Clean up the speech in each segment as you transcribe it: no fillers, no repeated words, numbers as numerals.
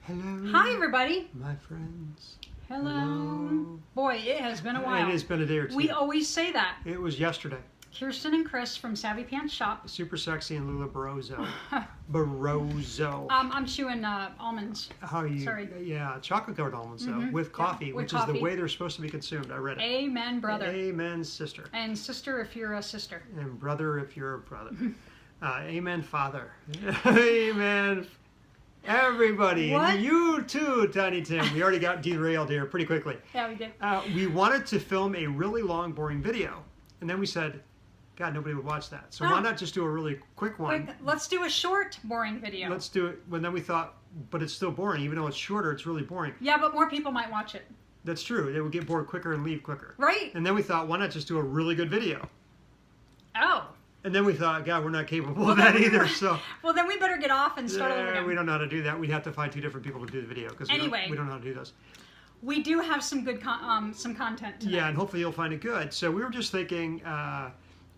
Hello. Hi, everybody. My friends. Hello. Boy, it has been a while. It has been a day or two. We always say that. It was yesterday. Kirsten and Chris from Savvy Pants Shop. Super sexy and Lularoe. Barroso. I'm chewing almonds. How are you? Sorry. Yeah, chocolate covered almonds though, with coffee, with which coffee. is the way they're supposed to be consumed. I read it. Amen, brother. Amen, sister. And sister, if you're a sister. And brother, if you're a brother. Amen, father. Amen. Everybody, What? and you too, Tiny Tim. We already got derailed here pretty quickly. Yeah, we did. We wanted to film a really long, boring video, and then we said, God, nobody would watch that. So why not just do a really quick one? Let's do a short, boring video. Let's do it. But then we thought, but it's still boring. Even though it's shorter, it's really boring. Yeah, but more people might watch it. That's true. They would get bored quicker and leave quicker. Right. And then we thought, why not just do a really good video? Oh. And then we thought, God, we're not capable of that either. So. Well, then we better get off and start over again. We don't know how to do that. We'd have to find two different people to do the video because we don't know how to do those. We do have some good some content tonight. Yeah, and hopefully you'll find it good. So we were just thinking,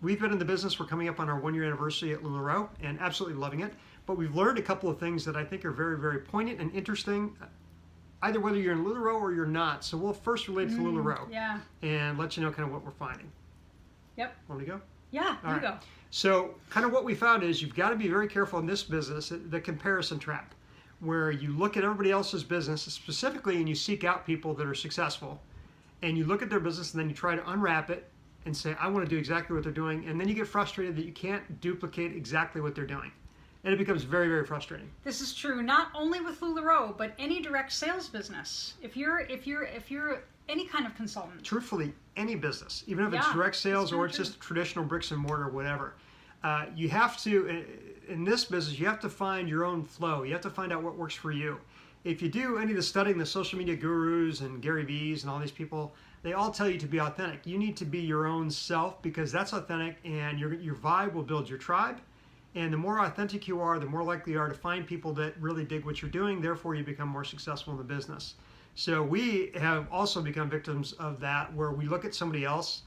we've been in the business. We're coming up on our 1-year anniversary at Lularoe and absolutely loving it. But we've learned a couple of things that I think are very, very poignant and interesting, either whether you're in Lularoe or you're not. So we'll first relate to Lularoe and let you know kind of what we're finding. Yep. Want me to go? Yeah, you go. So kind of what we found is you've got to be very careful in this business, the comparison trap, where you look at everybody else's business specifically and you seek out people that are successful and you look at their business and then you try to unwrap it and say, I want to do exactly what they're doing. And then you get frustrated that you can't duplicate exactly what they're doing. And it becomes very, very frustrating. This is true not only with Lularoe, but any direct sales business. If you're any kind of consultant. Truthfully, any business, even if it's direct sales or it's just traditional bricks and mortar or whatever, you have to, in this business, you have to find your own flow. You have to find out what works for you. If you do any of the studying, the social media gurus and Gary V's and all these people, they all tell you to be authentic. You need to be your own self because that's authentic and your vibe will build your tribe. And the more authentic you are, the more likely you are to find people that really dig what you're doing. Therefore, you become more successful in the business. So we have also become victims of that where we look at somebody else,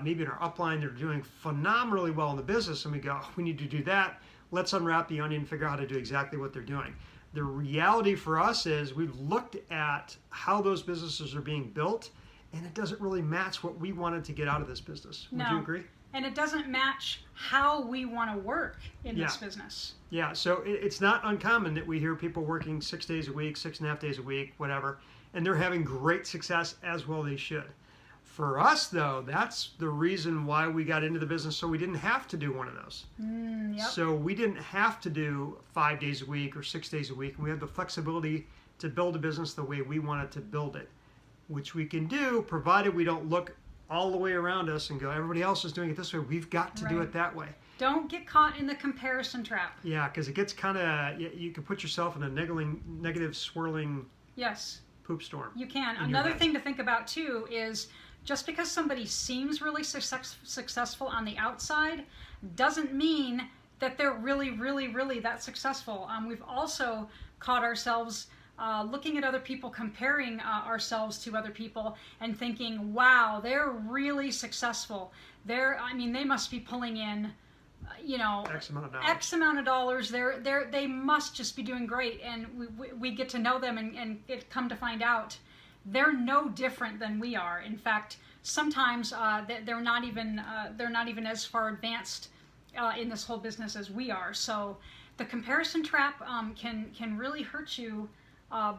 maybe in our upline, they're doing phenomenally well in the business and we go, we need to do that. Let's unwrap the onion and figure out how to do exactly what they're doing. The reality for us is we've looked at how those businesses are being built and it doesn't really match what we wanted to get out of this business. Would you agree? And it doesn't match how we want to work in this business. Yeah, so it's not uncommon that we hear people working 6 days a week, 6.5 days a week, whatever, and they're having great success as well they should. For us, though, that's the reason why we got into the business, so we didn't have to do one of those. So we didn't have to do 5 days a week or 6 days a week, and we had the flexibility to build a business the way we wanted to build it, which we can do provided we don't look all the way around us and go, everybody else is doing it this way. We've got to do it that way. Don't get caught in the comparison trap. Yeah, because it gets kind of, you can put yourself in a negative, swirling poop storm. You can. Another thing to think about, too, is just because somebody seems really successful on the outside doesn't mean that they're really, really, really that successful. We've also caught ourselves looking at other people, comparing ourselves to other people and thinking, wow, they're really successful. They must be pulling in, X amount of dollars. They must just be doing great. And we get to know them and come to find out they're no different than we are. In fact, sometimes they're not even as far advanced in this whole business as we are. So the comparison trap can really hurt you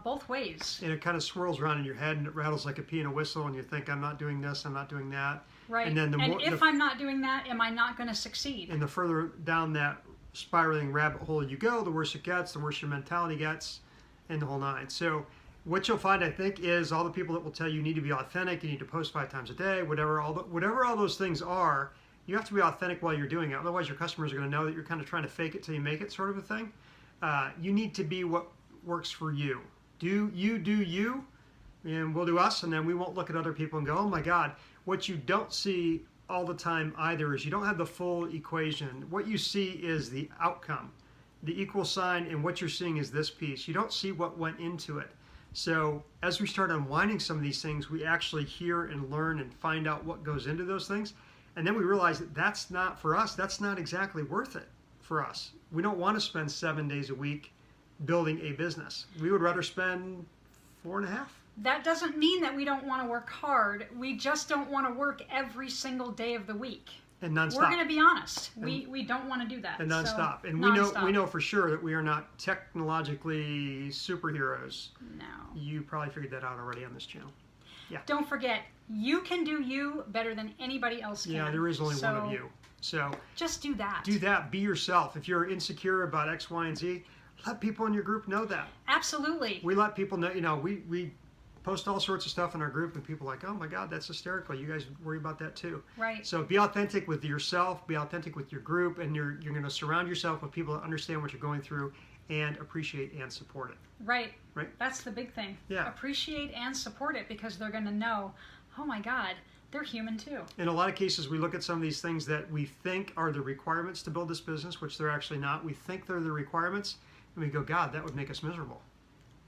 both ways. And it kind of swirls around in your head and it rattles like a pea in a whistle and you think, I'm not doing this, I'm not doing that. Right. And then if I'm not doing that, am I not going to succeed? And the further down that spiraling rabbit hole you go, the worse it gets, the worse your mentality gets, and the whole nine. So what you'll find, I think, is all the people that will tell you need to be authentic, you need to post 5 times a day, whatever all those things are, you have to be authentic while you're doing it. Otherwise, your customers are going to know that you're kind of trying to fake it till you make it sort of a thing. You need to be what works for you. Do you, and we'll do us, and then we won't look at other people and go, oh my God. What you don't see all the time either is you don't have the full equation. What you see is the outcome, the equal sign, and what you're seeing is this piece. You don't see what went into it. So as we start unwinding some of these things, we actually hear and learn and find out what goes into those things. And then we realize that that's not for us. That's not exactly worth it for us. We don't want to spend 7 days a week building a business. We would rather spend 4.5. That doesn't mean that we don't want to work hard. We just don't want to work every single day of the week. And nonstop. We're going to be honest. We don't want to do that. And nonstop. So, and we know for sure that we are not technologically superheroes. No. You probably figured that out already on this channel. Yeah. Don't forget, you can do you better than anybody else can. Yeah, there is only one of you. So just do that. Do that. Be yourself. If you're insecure about X, Y, and Z, let people in your group know that. Absolutely. We let people know. We post all sorts of stuff in our group, and people are like, oh my God, that's hysterical. You guys worry about that too. Right. So be authentic with yourself. Be authentic with your group, and you're going to surround yourself with people that understand what you're going through and appreciate and support it. Right. Right. That's the big thing. Yeah. Appreciate and support it, because they're going to know, oh my God, they're human too. In a lot of cases, we look at some of these things that we think are the requirements to build this business, which they're actually not. We think they're the requirements, and we go, God, that would make us miserable.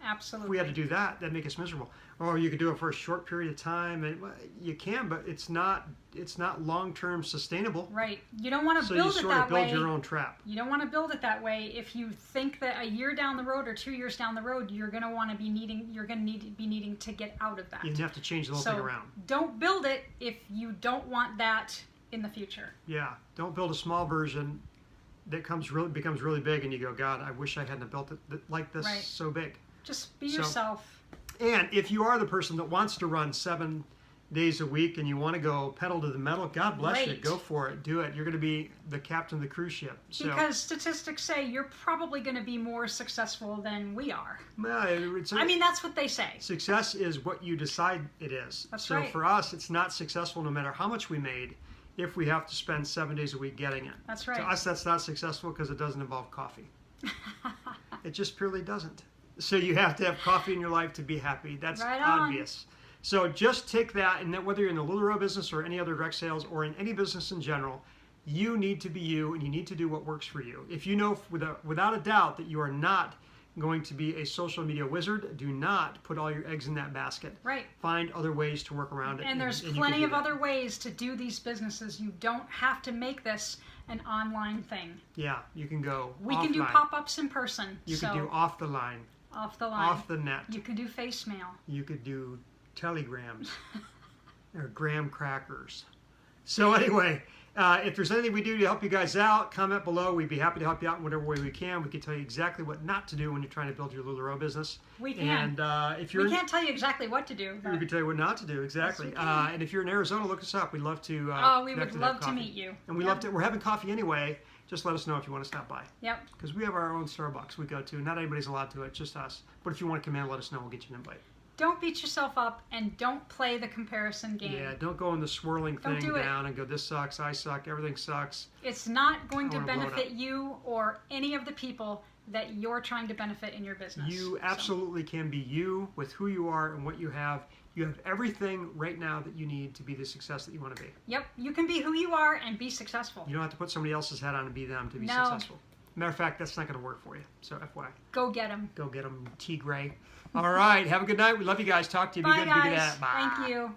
Absolutely. If we had to do that, that'd make us miserable. Or you could do it for a short period of time, and you can, but it's not long-term sustainable. Right. You don't want to so build it that way. So you sort of build your own trap. You don't want to build it that way. If you think that a year down the road or 2 years down the road, you're going to be needing to get out of that. You have to change the whole thing around. Don't build it if you don't want that in the future. Yeah. Don't build a small version that becomes really big, and you go, God, I wish I hadn't built it like this so big. Just be yourself. And if you are the person that wants to run 7 days a week and you want to go pedal to the metal, God bless you. Go for it. Do it. You're going to be the captain of the cruise ship. Because statistics say you're probably going to be more successful than we are. I mean, that's what they say. Success is what you decide it is. That's right. So for us, it's not successful no matter how much we made if we have to spend 7 days a week getting it. That's right. To us, that's not successful because it doesn't involve coffee. It just purely doesn't. So you have to have coffee in your life to be happy. That's obvious. So just take that, and that whether you're in the Lularoe business or any other direct sales or in any business in general, you need to be you, and you need to do what works for you. If you know without a doubt that you are not going to be a social media wizard, do not put all your eggs in that basket. Right. Find other ways to work around it. And there's plenty of other ways to do these businesses. You don't have to make this an online thing. Yeah, you can go We offline. can do pop-ups in person. You can do off the line. Off the line. Off the net. You can do face mail. You could do telegrams or graham crackers. So anyway, if there's anything we do to help you guys out, comment below. We'd be happy to help you out in whatever way we can. We can tell you exactly what not to do when you're trying to build your Lularoe business. We can. And if you're, we can't tell you exactly what to do. We can tell you what not to do, exactly. Yes, and if you're in Arizona, look us up. We'd love to. We would love to meet you. And we love to. We're having coffee anyway. Just let us know if you want to stop by. Yep. Because we have our own Starbucks we go to. Not anybody's allowed to. It's just us. But if you want to come in, let us know. We'll get you an invite. Don't beat yourself up, and don't play the comparison game. Yeah, don't go in the swirling thing down and go, this sucks, I suck, everything sucks. It's not going to benefit you or any of the people that you're trying to benefit in your business. You absolutely can be you with who you are and what you have. You have everything right now that you need to be the success that you want to be. Yep, you can be who you are and be successful. You don't have to put somebody else's hat on and be them to be successful. Matter of fact, that's not going to work for you. So FYI. Go get them. Go get them, T. Gray. All right, have a good night. We love you guys. Talk to you. Bye, be good. guys. Be good at it. Bye. Thank you.